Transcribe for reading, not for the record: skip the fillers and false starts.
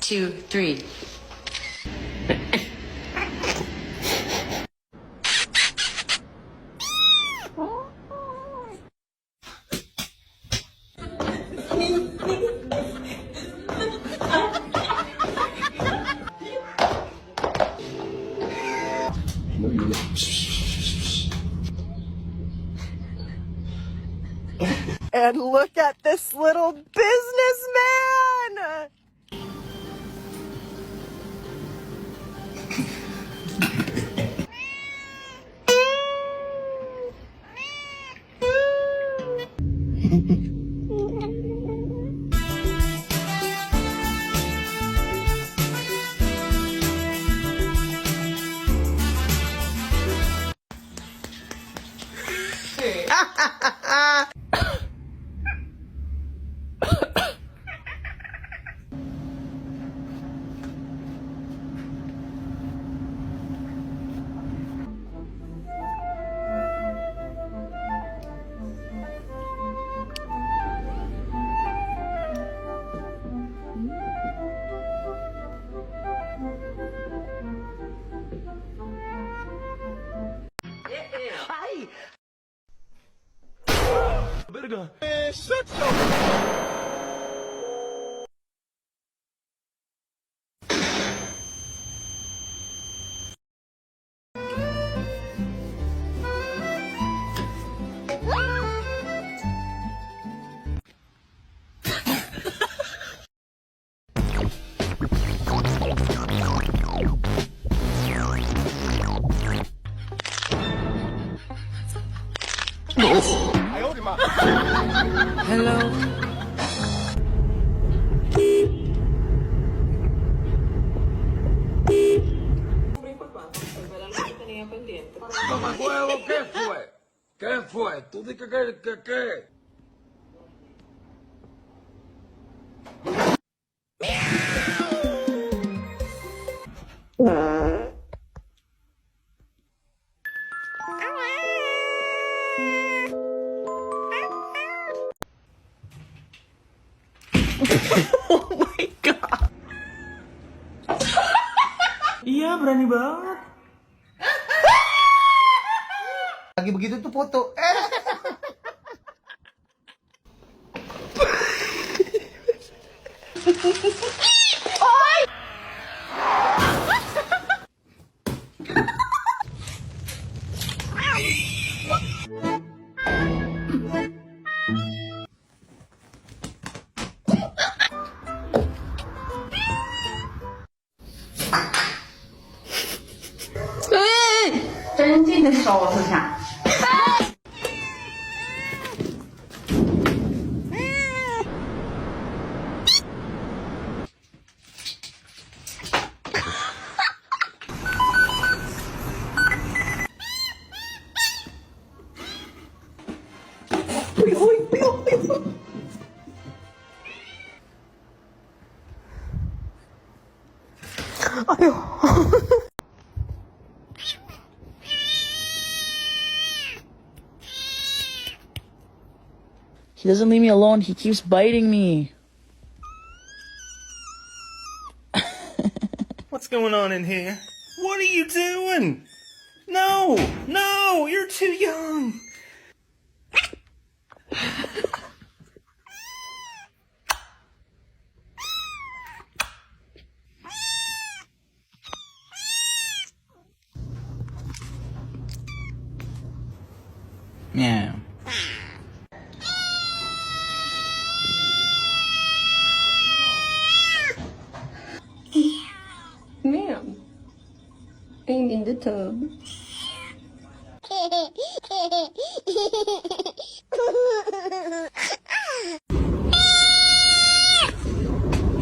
Two, three. And look at this little businessman! Hello. Mamá huevo, ¿qué fue? ¿Qué fue? Tú dices que. Oh my god! Iya, berani banget. Lagi begitu tuh foto.真劲的手指甲。哎呦！ He doesn't leave me alone. He keeps biting me. What's going on in here? What are you doing? No, no, you're too young. Meow. Ma'am, I'm in the tub.